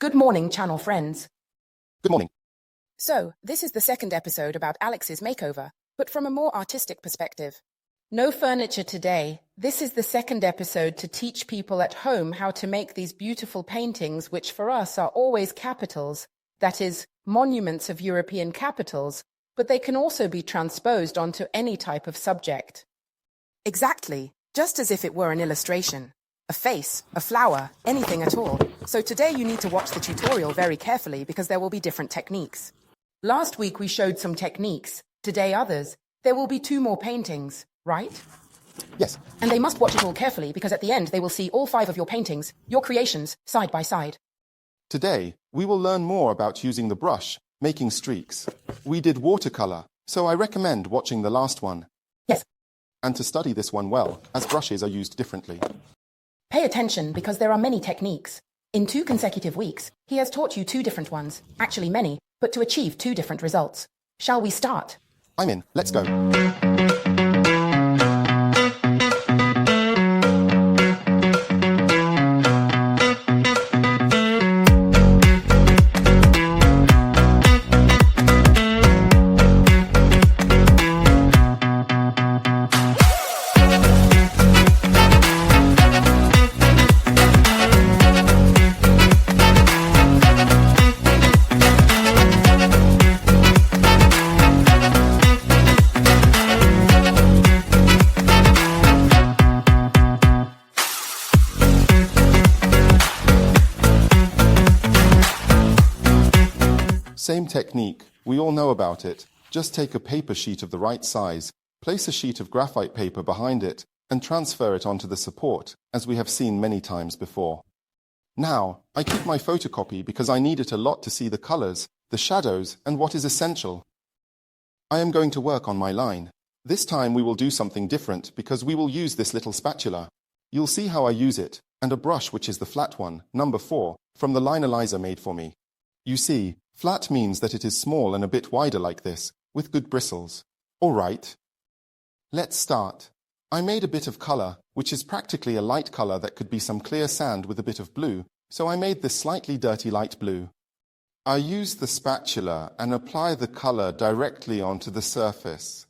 Good morning, channel friends. Good morning. So, this is the second episode about Alex's makeover, but from a more artistic perspective. No furniture today. This is the second episode to teach people at home how to make these beautiful paintings, which for us are always capitals, that is, monuments of European capitals, but they can also be transposed onto any type of subject. Exactly, just as if it were an illustration. A face, a flower, anything at all. So today you need to watch the tutorial very carefully because there will be different techniques. Last week we showed some techniques, today others. There will be 2 more paintings, right? Yes. And they must watch it all carefully because at the end they will see all 5 of your paintings, your creations, side by side. Today, we will learn more about using the brush, making streaks. We did watercolor, so I recommend watching the last one. Yes. And to study this one well, as brushes are used differently. Pay attention because there are many techniques. In 2 consecutive weeks, he has taught you 2 different ones, actually many, but to achieve 2 different results. Shall we start? I'm in. Let's go. Same technique, we all know about it. Just take a paper sheet of the right size, place a sheet of graphite paper behind it, and transfer it onto the support, as we have seen many times before. Now, I keep my photocopy because I need it a lot to see the colors, the shadows, and what is essential. I am going to work on my line. This time we will do something different because we will use this little spatula. You'll see how I use it, and a brush which is the flat one, number 4, from the line Elisa made for me. You see, flat means that it is small and a bit wider like this, with good bristles. All right. Let's start. I made a bit of color, which is practically a light color that could be some clear sand with a bit of blue, so I made this slightly dirty light blue. I use the spatula and apply the color directly onto the surface.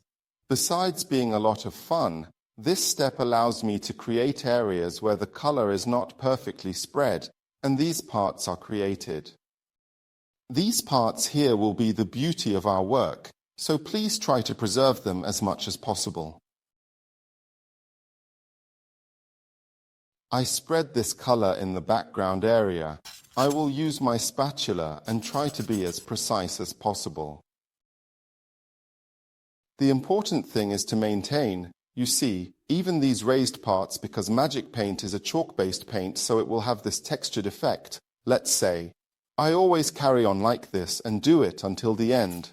Besides being a lot of fun, this step allows me to create areas where the color is not perfectly spread, and these parts are created. These parts here will be the beauty of our work, so please try to preserve them as much as possible. I spread this color in the background area. I will use my spatula and try to be as precise as possible. The important thing is to maintain, you see, even these raised parts because Magic Paint is a chalk-based paint, so it will have this textured effect, let's say. I always carry on like this and do it until the end.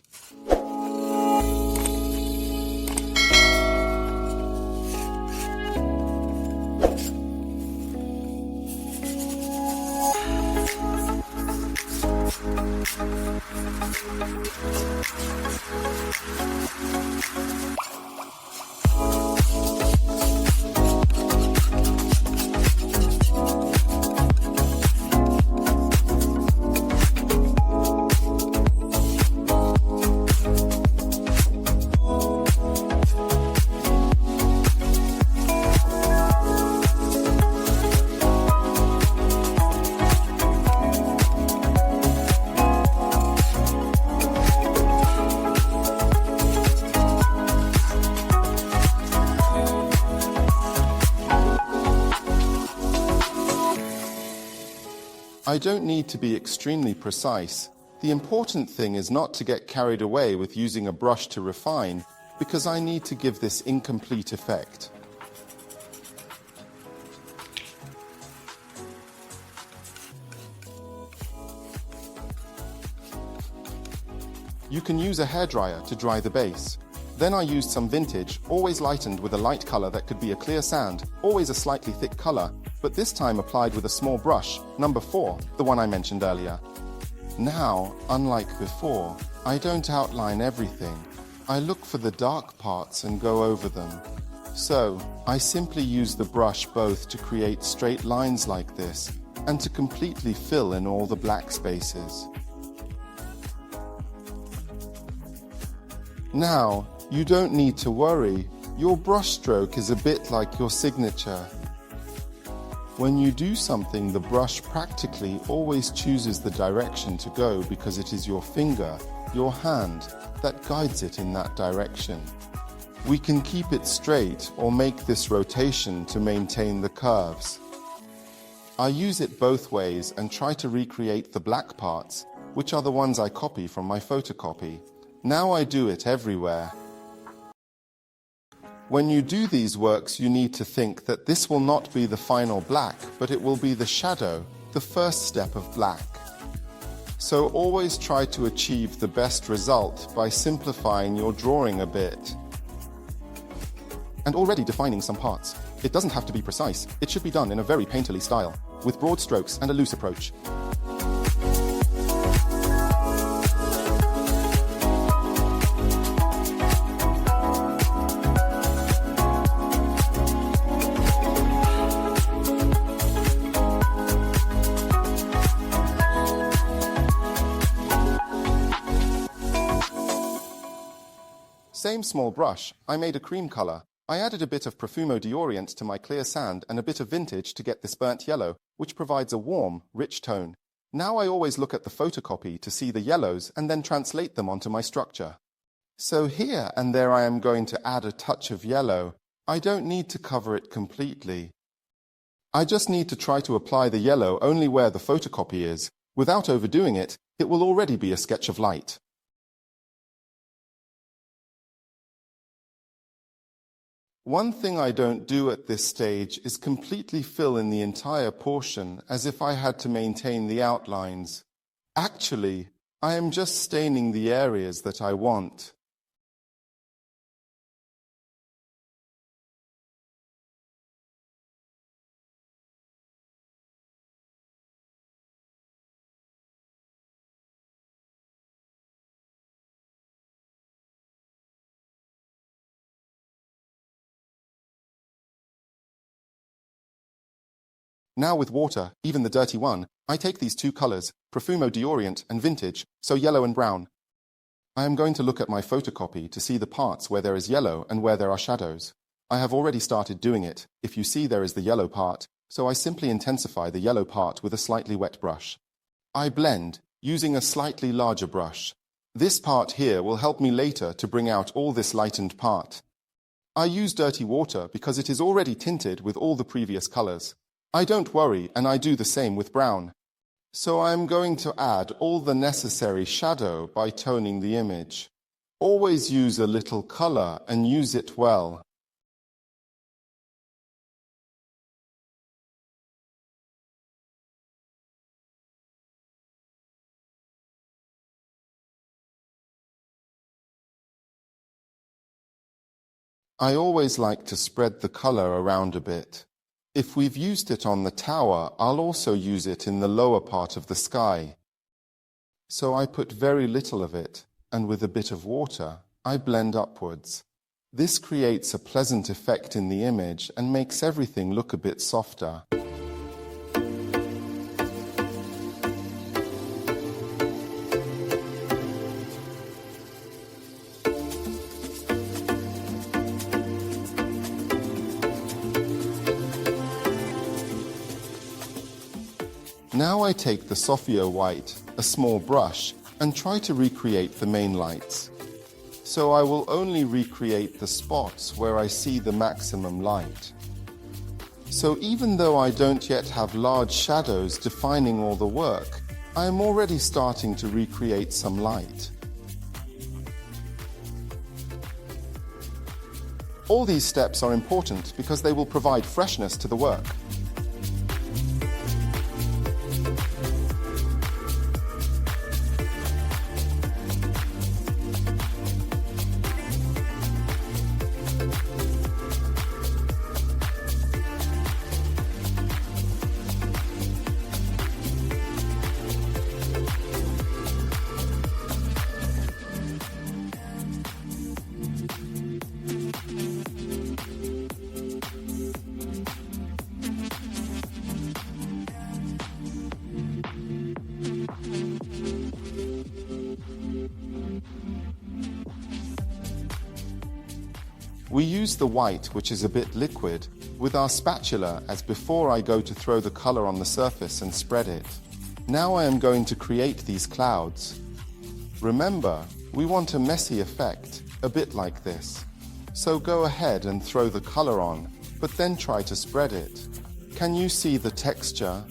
I don't need to be extremely precise. The important thing is not to get carried away with using a brush to refine, because I need to give this incomplete effect. You can use a hairdryer to dry the base. Then I used some vintage, always lightened with a light color that could be a clear sand, always a slightly thick color, but this time applied with a small brush, number 4, the one I mentioned earlier. Now, unlike before, I don't outline everything. I look for the dark parts and go over them. So, I simply use the brush both to create straight lines like this, and to completely fill in all the black spaces. Now, you don't need to worry. Your brushstroke is a bit like your signature. When you do something, the brush practically always chooses the direction to go because it is your finger, your hand, that guides it in that direction. We can keep it straight or make this rotation to maintain the curves. I use it both ways and try to recreate the black parts, which are the ones I copy from my photocopy. Now I do it everywhere. When you do these works, you need to think that this will not be the final black, but it will be the shadow, the first step of black. So always try to achieve the best result by simplifying your drawing a bit. And already defining some parts. It doesn't have to be precise. It should be done in a very painterly style, with broad strokes and a loose approach. Same small brush, I made a cream color. I added a bit of Profumo deorient to my clear sand and a bit of vintage to get this burnt yellow, which provides a warm, rich tone. Now I always look at the photocopy to see the yellows and then translate them onto my structure. So here and there I am going to add a touch of yellow. I don't need to cover it completely. I just need to try to apply the yellow only where the photocopy is. Without overdoing it, it will already be a sketch of light. One thing I don't do at this stage is completely fill in the entire portion as if I had to maintain the outlines. Actually, I am just staining the areas that I want. Now with water, even the dirty one, I take these two colors, Profumo deorient and vintage, so yellow and brown. I am going to look at my photocopy to see the parts where there is yellow and where there are shadows. I have already started doing it. If you see, there is the yellow part, so I simply intensify the yellow part with a slightly wet brush. I blend, using a slightly larger brush. This part here will help me later to bring out all this lightened part. I use dirty water because it is already tinted with all the previous colors. I don't worry, and I do the same with brown. So I'm going to add all the necessary shadow by toning the image. Always use a little color and use it well. I always like to spread the color around a bit. If we've used it on the tower, I'll also use it in the lower part of the sky. So I put very little of it, and with a bit of water, I blend upwards. This creates a pleasant effect in the image and makes everything look a bit softer. Now I take the Sophia white, a small brush, and try to recreate the main lights. So I will only recreate the spots where I see the maximum light. So even though I don't yet have large shadows defining all the work, I am already starting to recreate some light. All these steps are important because they will provide freshness to the work. We use the white, which is a bit liquid, with our spatula as before I go to throw the color on the surface and spread it. Now I am going to create these clouds. Remember, we want a messy effect, a bit like this. So go ahead and throw the color on, but then try to spread it. Can you see the texture?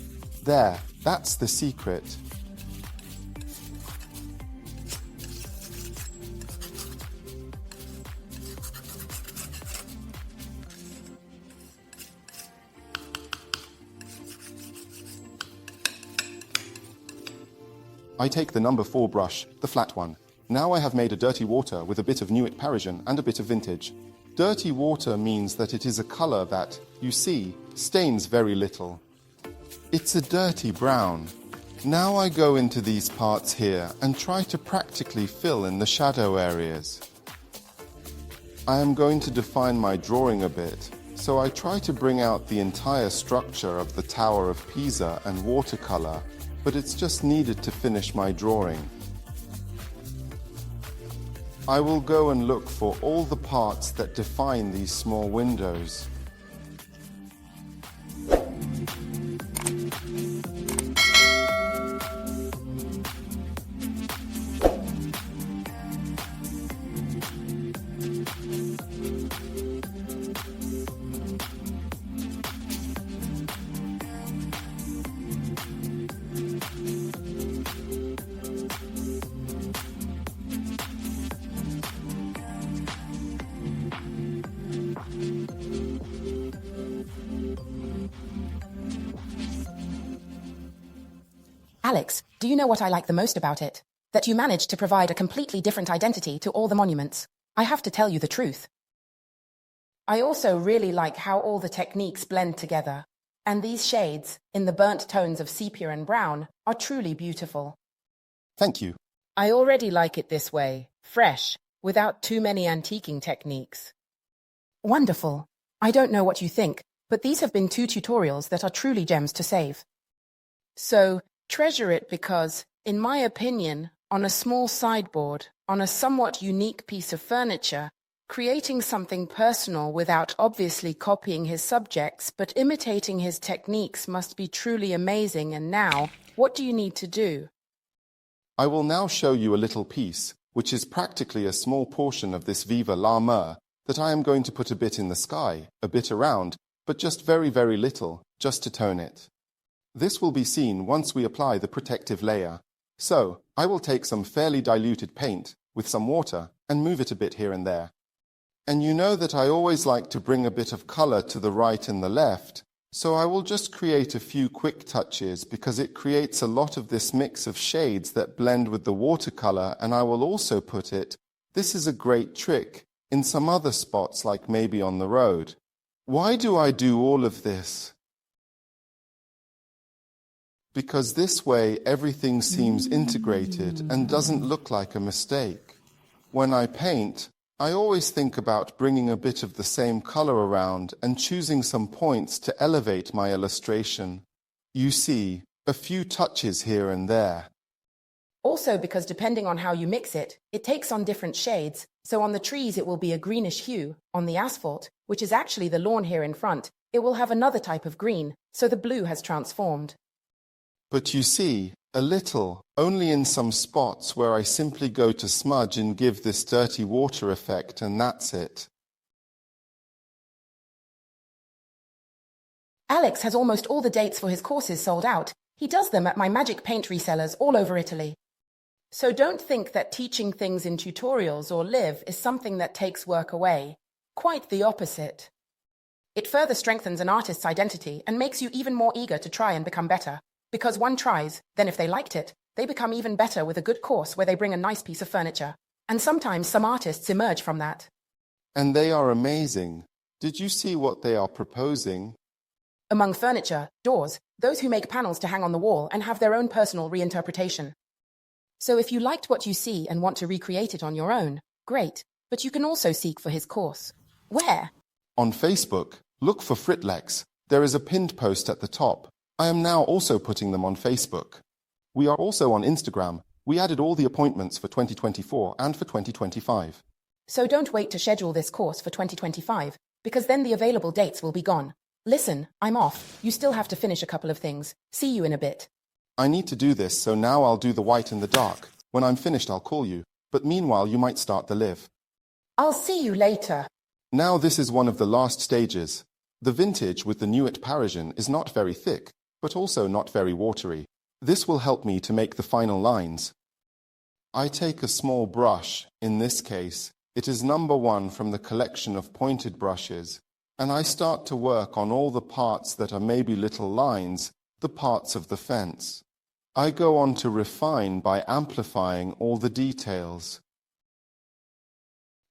There, that's the secret. I take the number 4 brush, the flat one. Now I have made a dirty water with a bit of Nuit Parisian and a bit of vintage. Dirty water means that it is a color that, you see, stains very little. It's a dirty brown. Now I go into these parts here and try to practically fill in the shadow areas. I am going to define my drawing a bit, so I try to bring out the entire structure of the Tower of Pisa and watercolor, but it's just needed to finish my drawing. I will go and look for all the parts that define these small windows. Alex, do you know what I like the most about it? That you managed to provide a completely different identity to all the monuments. I have to tell you the truth. I also really like how all the techniques blend together. And these shades, in the burnt tones of sepia and brown, are truly beautiful. Thank you. I already like it this way, fresh, without too many antiquing techniques. Wonderful. I don't know what you think, but these have been 2 tutorials that are truly gems to save. So, treasure it because, in my opinion, on a small sideboard, on a somewhat unique piece of furniture, creating something personal without obviously copying his subjects but imitating his techniques must be truly amazing. And now, what do you need to do? I will now show you a little piece, which is practically a small portion of this Vivre La Mer, that I am going to put a bit in the sky, a bit around, but just very, very little, just to tone it. This will be seen once we apply the protective layer. So, I will take some fairly diluted paint with some water and move it a bit here and there. And you know that I always like to bring a bit of color to the right and the left, so I will just create a few quick touches because it creates a lot of this mix of shades that blend with the watercolor, and I will also put it, this is a great trick, in some other spots like maybe on the road. Why do I do all of this? Because this way everything seems integrated and doesn't look like a mistake. When I paint, I always think about bringing a bit of the same color around and choosing some points to elevate my illustration. You see, a few touches here and there. Also because depending on how you mix it, it takes on different shades, so on the trees it will be a greenish hue, on the asphalt, which is actually the lawn here in front, it will have another type of green, so the blue has transformed. But you see, a little, only in some spots where I simply go to smudge and give this dirty water effect, and that's it. Alex has almost all the dates for his courses sold out. He does them at my Magic Paint resellers all over Italy. So don't think that teaching things in tutorials or live is something that takes work away. Quite the opposite. It further strengthens an artist's identity and makes you even more eager to try and become better. Because one tries, then if they liked it, they become even better with a good course where they bring a nice piece of furniture. And sometimes some artists emerge from that. And they are amazing. Did you see what they are proposing? Among furniture, doors, those who make panels to hang on the wall and have their own personal reinterpretation. So if you liked what you see and want to recreate it on your own, great, but you can also seek for his course. Where? On Facebook. Look for Fritlex. There is a pinned post at the top. I am now also putting them on Facebook. We are also on Instagram. We added all the appointments for 2024 and for 2025. So don't wait to schedule this course for 2025, because then the available dates will be gone. Listen, I'm off. You still have to finish a couple of things. See you in a bit. I need to do this, so now I'll do the white and the dark. When I'm finished, I'll call you. But meanwhile, you might start the live. I'll see you later. Now this is one of the last stages. The vintage with the Nuit Parisian is not very thick, but also not very watery. This will help me to make the final lines. I take a small brush. In this case, it is number 1 from the collection of pointed brushes, and I start to work on all the parts that are maybe little lines, the parts of the fence. I go on to refine by amplifying all the details.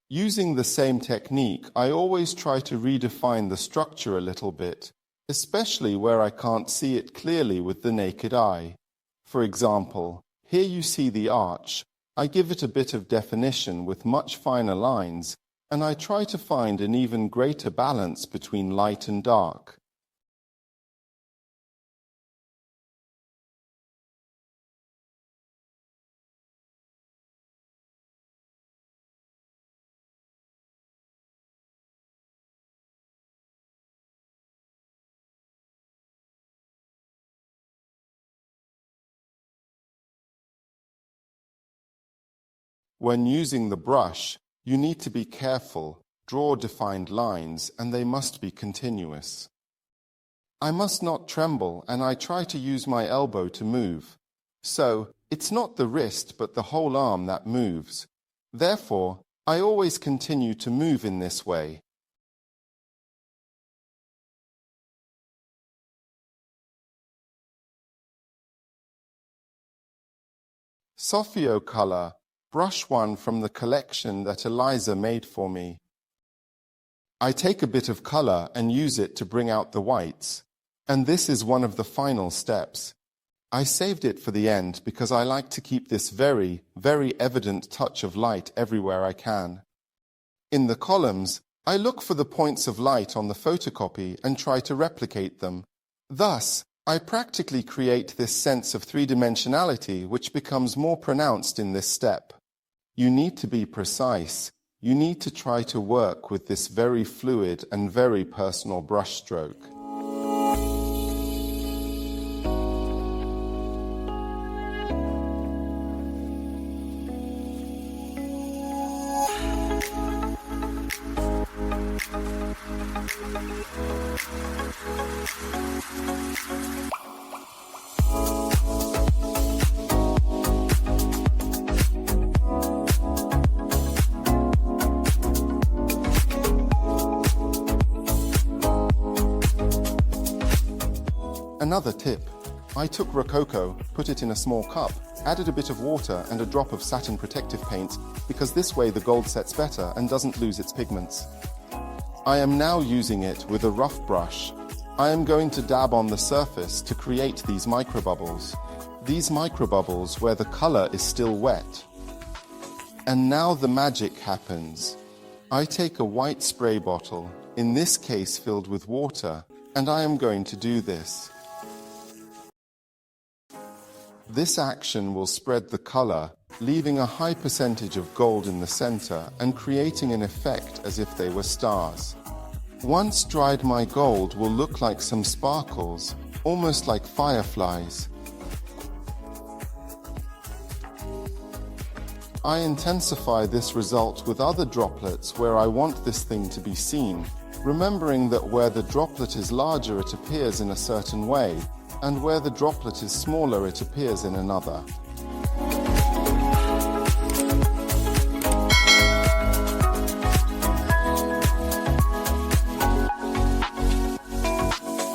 Using the same technique, I always try to redefine the structure a little bit, especially where I can't see it clearly with the naked eye. For example, here you see the arch. I give it a bit of definition with much finer lines, and I try to find an even greater balance between light and dark. When using the brush, you need to be careful, draw defined lines, and they must be continuous. I must not tremble, and I try to use my elbow to move. So, it's not the wrist but the whole arm that moves. Therefore, I always continue to move in this way. Sophio color. Brush 1 from the collection that Elisa made for me. I take a bit of color and use it to bring out the whites, and this is one of the final steps. I saved it for the end because I like to keep this very, very evident touch of light everywhere I can. In the columns, I look for the points of light on the photocopy and try to replicate them. Thus, I practically create this sense of three-dimensionality which becomes more pronounced in this step. You need to be precise. You need to try to work with this very fluid and very personal brushstroke. Another tip. I took Rococò, put it in a small cup, added a bit of water and a drop of satin protective paint because this way the gold sets better and doesn't lose its pigments. I am now using it with a rough brush. I am going to dab on the surface to create these microbubbles. These microbubbles where the color is still wet. And now the magic happens. I take a white spray bottle, in this case filled with water, and I am going to do this. This action will spread the color, leaving a high percentage of gold in the center and creating an effect as if they were stars. Once dried, my gold will look like some sparkles, almost like fireflies. I intensify this result with other droplets where I want this thing to be seen, remembering that where the droplet is larger it appears in a certain way, and where the droplet is smaller it appears in another.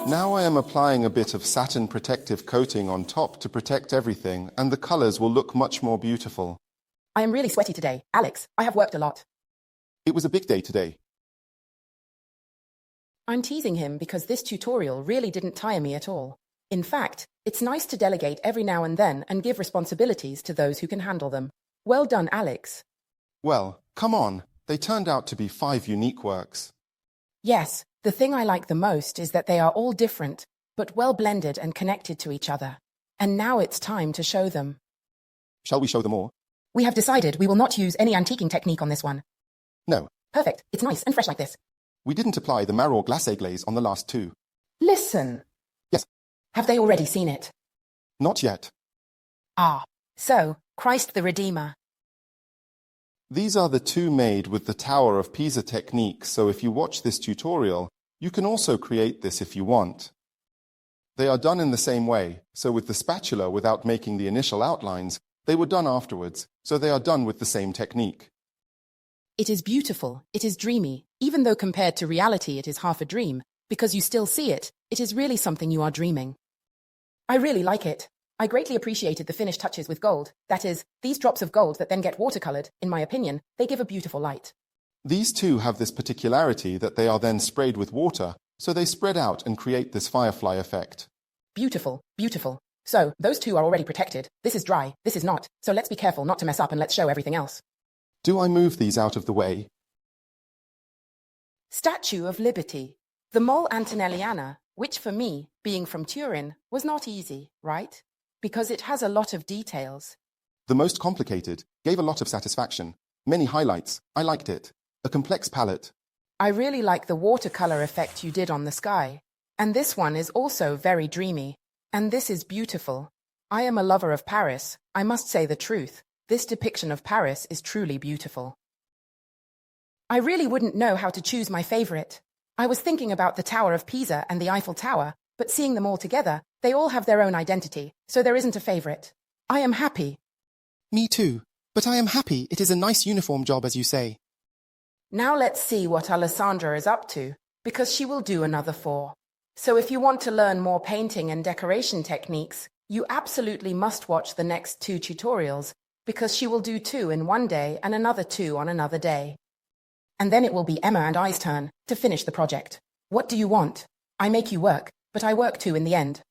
Now I am applying a bit of satin protective coating on top to protect everything, and the colors will look much more beautiful. I am really sweaty today. Alex, I have worked a lot. It was a big day today. I'm teasing him because this tutorial really didn't tire me at all. In fact, it's nice to delegate every now and then and give responsibilities to those who can handle them. Well done, Alex. Well, come on. They turned out to be 5 unique works. Yes, the thing I like the most is that they are all different, but well blended and connected to each other. And now it's time to show them. Shall we show them all? We have decided we will not use any antiquing technique on this one. No, Perfect. It's nice and fresh like this. we didn't apply the maror glacé glaze on the last two. Listen. Yes. Have they already seen it? Not yet. Ah. So, Christ the Redeemer. These are the two made with the Tower of Pisa technique, so if you watch this tutorial, you can also create this if you want. They are done in the same way, so with the spatula without making the initial outlines, they were done afterwards, so they are done with the same technique. It is beautiful. It is dreamy. Even though compared to reality it is half a dream, because you still see it, it is really something you are dreaming. I really like it. I greatly appreciated the finished touches with gold. That is, these drops of gold that then get watercolored, in my opinion, they give a beautiful light. These two have this particularity that they are then sprayed with water, so they spread out and create this firefly effect. Beautiful, beautiful. So, those two are already protected. This is dry, this is not, so let's be careful not to mess up and let's show everything else. Do I move these out of the way? Statue of Liberty. The Mole Antonelliana, which for me, being from Turin, was not easy, right? Because it has a lot of details. The most complicated, gave a lot of satisfaction. Many highlights, I liked it. A complex palette. I really like the watercolor effect you did on the sky. And this one is also very dreamy. And this is beautiful. I am a lover of Paris, I must say the truth. This depiction of Paris is truly beautiful. I really wouldn't know how to choose my favorite. I was thinking about the Tower of Pisa and the Eiffel Tower, but seeing them all together, they all have their own identity, so there isn't a favorite. I am happy. Me too, but I am happy it is a nice uniform job, as you say. Now let's see what Alessandra is up to, because she will do another 4. So if you want to learn more painting and decoration techniques, you absolutely must watch the next 2 tutorials, because she will do 2 in one day and another 2 on another day. And then it will be Emma and I's turn to finish the project. What do you want? I make you work, but I work too in the end.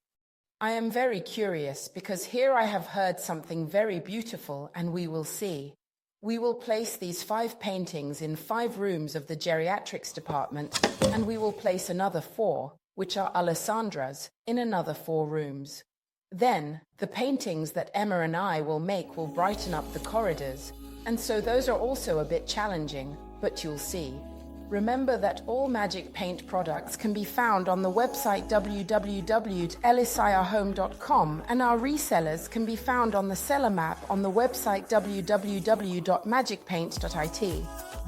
I am very curious because here I have heard something very beautiful and we will see. We will place these 5 paintings in 5 rooms of the geriatrics department and we will place another 4, which are Alessandra's, in another 4 rooms. Then, the paintings that Emma and I will make will brighten up the corridors, and so those are also a bit challenging, but you'll see. Remember that all Magic Paint products can be found on the website www.elisiahome.com and our resellers can be found on the seller map on the website www.magicpaint.it.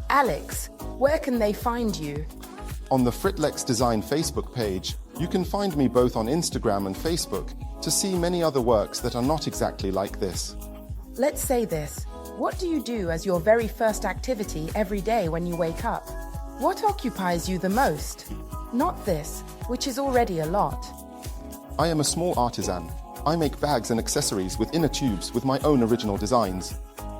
Alex, where can they find you? On the Fritlex Design Facebook page, you can find me both on Instagram and Facebook to see many other works that are not exactly like this. Let's say this. What do you do as your very first activity every day when you wake up? What occupies you the most? Not this, which is already a lot. I am a small artisan. I make bags and accessories with inner tubes with my own original designs.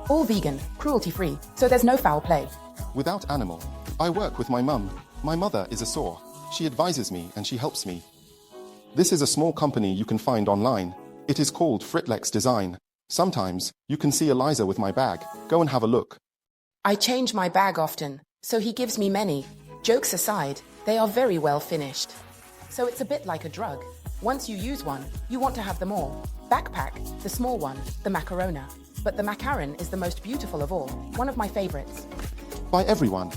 All vegan, cruelty-free, so there's no foul play. Without animal. I work with my mum. My mother is a saw. She advises me and she helps me. This is a small company you can find online. It is called Fritlex Design. Sometimes, you can see Elisa with my bag. Go and have a look. I change my bag often, so he gives me many. Jokes aside, they are very well finished. So it's a bit like a drug. Once you use one, you want to have them all. Backpack, the small one, the macarona. But the macaron is the most beautiful of all, one of my favorites. By everyone,